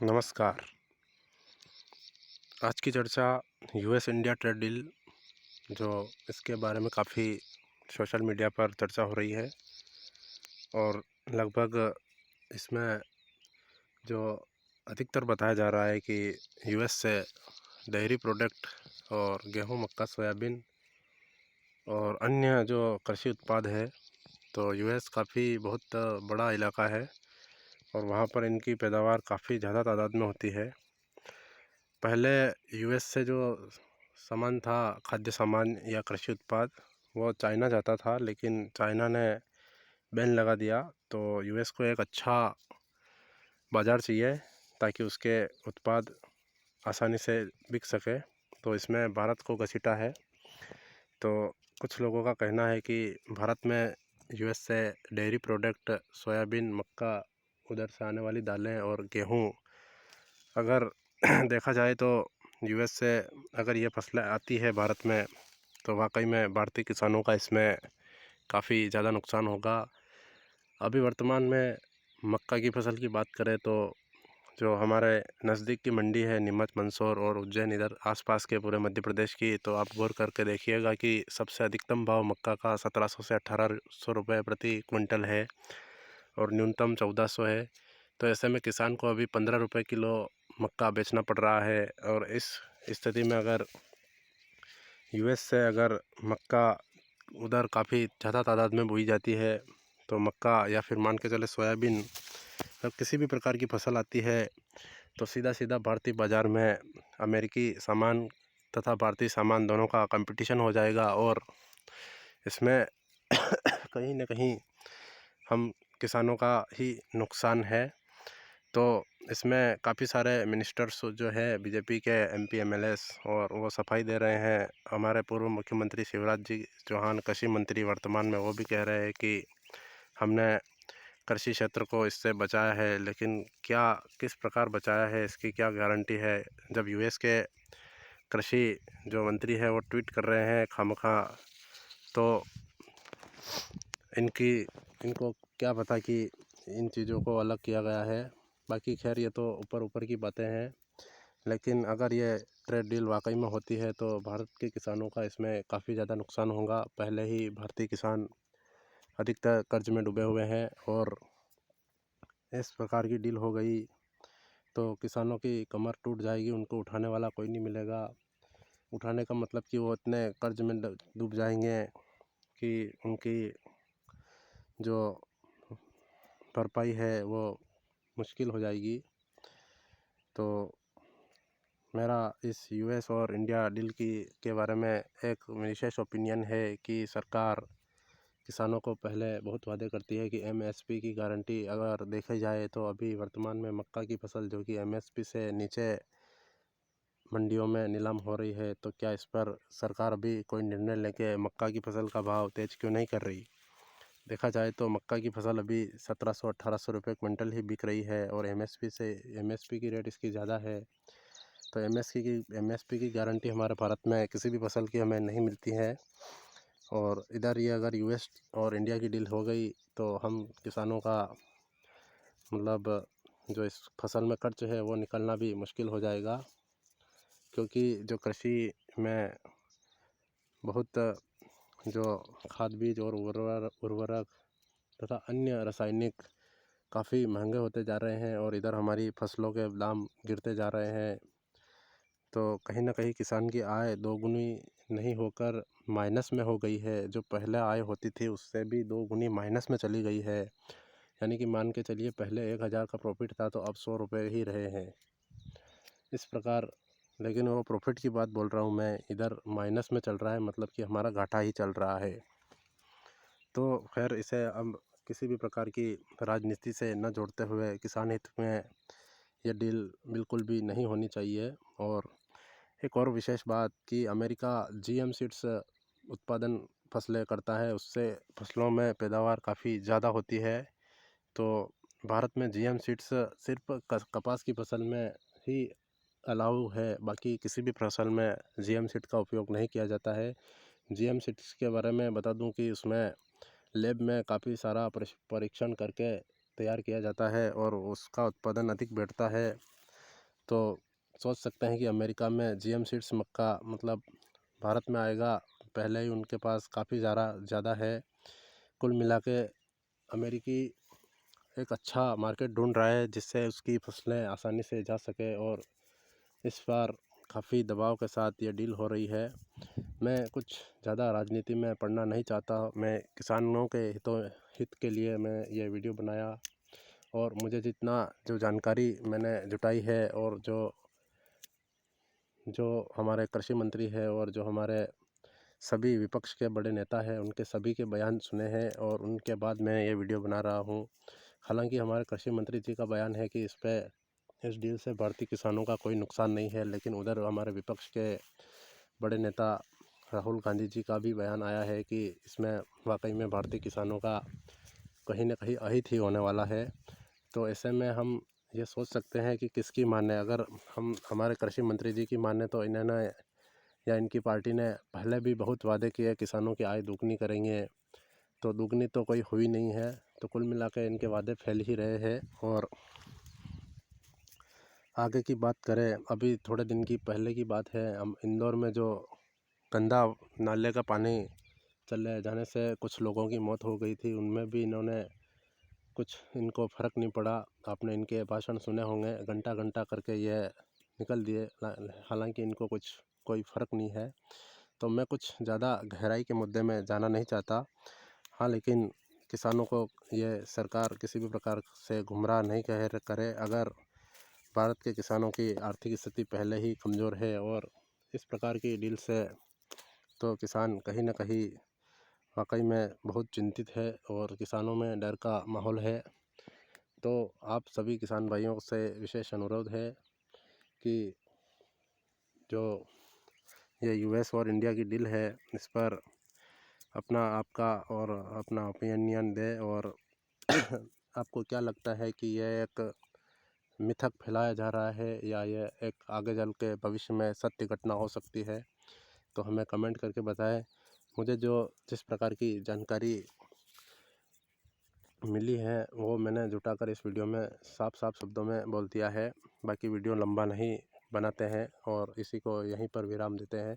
नमस्कार। आज की चर्चा यूएस इंडिया ट्रेड डील जो इसके बारे में काफ़ी सोशल मीडिया पर चर्चा हो रही है और लगभग इसमें जो अधिकतर बताया जा रहा है कि यूएस से डेयरी प्रोडक्ट और गेहूं, मक्का, सोयाबीन और अन्य जो कृषि उत्पाद है तो यूएस काफ़ी बहुत बड़ा इलाका है और वहाँ पर इनकी पैदावार काफ़ी ज़्यादा तादाद में होती है। पहले यूएस से जो सामान था, खाद्य सामान या कृषि उत्पाद, वो चाइना जाता था, लेकिन चाइना ने बैन लगा दिया। तो यूएस को एक अच्छा बाज़ार चाहिए ताकि उसके उत्पाद आसानी से बिक सके, तो इसमें भारत को घसीटा है। तो कुछ लोगों का कहना है कि भारत में यूएस से डेयरी प्रोडक्ट, सोयाबीन, मक्का, उधर से आने वाली दालें और गेहूँ अगर देखा जाए तो यूएस से अगर ये फसलें आती है भारत में तो वाकई में भारतीय किसानों का इसमें काफ़ी ज़्यादा नुकसान होगा। अभी वर्तमान में मक्का की फ़सल की बात करें तो जो हमारे नज़दीक की मंडी है नीमच, मंदसौर और उज्जैन, इधर आसपास के पूरे मध्य प्रदेश की, तो आप गौर करके देखिएगा कि सबसे अधिकतम भाव मक्का का 1700 से 1800 रुपये प्रति क्विंटल है और न्यूनतम 1400 है। तो ऐसे में किसान को अभी 15 रुपये किलो मक्का बेचना पड़ रहा है। और इस स्थिति में अगर यूएस से अगर मक्का उधर काफ़ी ज़्यादा तादाद में बोई जाती है तो मक्का या फिर मान के चले सोयाबीन, जब किसी भी प्रकार की फसल आती है तो सीधा सीधा भारतीय बाज़ार में अमेरिकी सामान तथा भारतीय सामान दोनों का कंपटीशन हो जाएगा और इसमें कहीं न कहीं हम किसानों का ही नुकसान है। तो इसमें काफ़ी सारे मिनिस्टर्स जो है बीजेपी के एमपी एमएलएस, और वो सफाई दे रहे हैं। हमारे पूर्व मुख्यमंत्री शिवराज जी चौहान, कृषि मंत्री वर्तमान में, वो भी कह रहे हैं कि हमने कृषि क्षेत्र को इससे बचाया है, लेकिन क्या किस प्रकार बचाया है इसकी क्या गारंटी है, जब यूएस के कृषि जो मंत्री है वो ट्वीट कर रहे हैं खामखा। तो इनको क्या पता कि इन चीज़ों को अलग किया गया है। बाकी खैर ये तो ऊपर ऊपर की बातें हैं, लेकिन अगर ये ट्रेड डील वाकई में होती है तो भारत के किसानों का इसमें काफ़ी ज़्यादा नुकसान होगा। पहले ही भारतीय किसान अधिकतर कर्ज में डूबे हुए हैं और इस प्रकार की डील हो गई तो किसानों की कमर टूट जाएगी, उनको उठाने वाला कोई नहीं मिलेगा। उठाने का मतलब कि वो इतने कर्ज में डूब जाएंगे कि उनकी जो भरपाई है वो मुश्किल हो जाएगी। तो मेरा इस यूएस और इंडिया डील के बारे में एक विशेष ओपिनियन है कि सरकार किसानों को पहले बहुत वादे करती है कि एमएसपी की गारंटी अगर देखी जाए तो अभी वर्तमान में मक्का की फसल जो कि एमएसपी से नीचे मंडियों में नीलाम हो रही है, तो क्या इस पर सरकार अभी कोई निर्णय लेके मक्का की फसल का भाव तेज क्यों नहीं कर रही। देखा जाए तो मक्का की फसल अभी 1700-1800 रुपये क्विंटल ही बिक रही है और एमएसपी की रेट इसकी ज़्यादा है। तो एमएसपी की गारंटी हमारे भारत में किसी भी फसल की हमें नहीं मिलती है। और इधर ये अगर यूएस और इंडिया की डील हो गई तो हम किसानों का मतलब जो इस फसल में खर्च है वो निकलना भी मुश्किल हो जाएगा, क्योंकि जो कृषि में बहुत जो खाद बीज और उर्वरक तथा अन्य रासायनिक काफ़ी महंगे होते जा रहे हैं और इधर हमारी फसलों के दाम गिरते जा रहे हैं। तो कहीं ना कहीं किसान की आय दोगुनी नहीं होकर माइनस में हो गई है। जो पहले आय होती थी उससे भी दोगुनी माइनस में चली गई है। यानी कि मान के चलिए पहले 1000 का प्रॉफिट था तो अब 100 रुपये ही रहे हैं इस प्रकार। लेकिन वो प्रॉफिट की बात बोल रहा हूँ मैं, इधर माइनस में चल रहा है, मतलब कि हमारा घाटा ही चल रहा है। तो खैर इसे अब किसी भी प्रकार की राजनीति से न जोड़ते हुए किसान हित में ये डील बिल्कुल भी नहीं होनी चाहिए। और एक और विशेष बात कि अमेरिका जीएम सीड्स उत्पादन फसलें करता है, उससे फसलों में पैदावार काफ़ी ज़्यादा होती है। तो भारत में जीएम सीड्स सिर्फ कपास की फसल में ही अलाउ है, बाकी किसी भी फसल में जीएम सीड का उपयोग नहीं किया जाता है। जीएम सीड्स के बारे में बता दूं कि उसमें लैब में काफ़ी सारा परीक्षण करके तैयार किया जाता है और उसका उत्पादन अधिक बैठता है। तो सोच सकते हैं कि अमेरिका में GM सीड्स मक्का मतलब भारत में आएगा। पहले ही उनके पास काफ़ी ज़्यादा है। कुल मिला के अमेरिकी एक अच्छा मार्केट ढूंढ रहा है जिससे उसकी फसलें आसानी से जा सके, और इस बार काफ़ी दबाव के साथ ये डील हो रही है। मैं कुछ ज़्यादा राजनीति में पढ़ना नहीं चाहता, मैं किसानों के हित के लिए मैं ये वीडियो बनाया, और मुझे जितना जो जानकारी मैंने जुटाई है, और जो हमारे कृषि मंत्री है और जो हमारे सभी विपक्ष के बड़े नेता हैं, उनके सभी के बयान सुने हैं और उनके बाद मैं ये वीडियो बना रहा हूँ। हालांकि हमारे कृषि मंत्री जी का बयान है कि इस डील से भारतीय किसानों का कोई नुकसान नहीं है, लेकिन उधर हमारे विपक्ष के बड़े नेता राहुल गांधी जी का भी बयान आया है कि इसमें वाकई में भारतीय किसानों का कहीं ना कहीं अहित ही होने वाला है। तो ऐसे में हम ये सोच सकते हैं कि किसकी माने। अगर हम हमारे कृषि मंत्री जी की माने तो इन्होंने या इनकी पार्टी ने पहले भी बहुत वादे किए किसानों की आय दुगनी करेंगे, तो दुगनी तो कोई हुई नहीं है। तो कुल मिला के इनके वादे फैल ही रहे हैं। और आगे की बात करें, अभी थोड़े दिन की पहले की बात है, हम इंदौर में जो गंदा नाले का पानी चले जाने से कुछ लोगों की मौत हो गई थी, उनमें भी इन्होंने कुछ इनको फ़र्क नहीं पड़ा। आपने इनके भाषण सुने होंगे, घंटा घंटा करके ये निकल दिए, हालांकि इनको कोई फ़र्क नहीं है। तो मैं कुछ ज़्यादा गहराई के मुद्दे में जाना नहीं चाहता। हाँ, लेकिन किसानों को ये सरकार किसी भी प्रकार से गुमराह नहीं करे। अगर भारत के किसानों की आर्थिक स्थिति पहले ही कमज़ोर है और इस प्रकार की डील से तो किसान कहीं ना कहीं वाकई में बहुत चिंतित है और किसानों में डर का माहौल है। तो आप सभी किसान भाइयों से विशेष अनुरोध है कि जो ये US और इंडिया की डील है, इस पर आपका और अपना ओपिनियन दें। और आपको क्या लगता है कि यह एक मिथक फैलाया जा रहा है या यह एक आगे चल के भविष्य में सत्य घटना हो सकती है, तो हमें कमेंट करके बताएं। मुझे जिस प्रकार की जानकारी मिली है वो मैंने जुटाकर इस वीडियो में साफ शब्दों में बोल दिया है। बाकी वीडियो लंबा नहीं बनाते हैं और इसी को यहीं पर विराम देते हैं।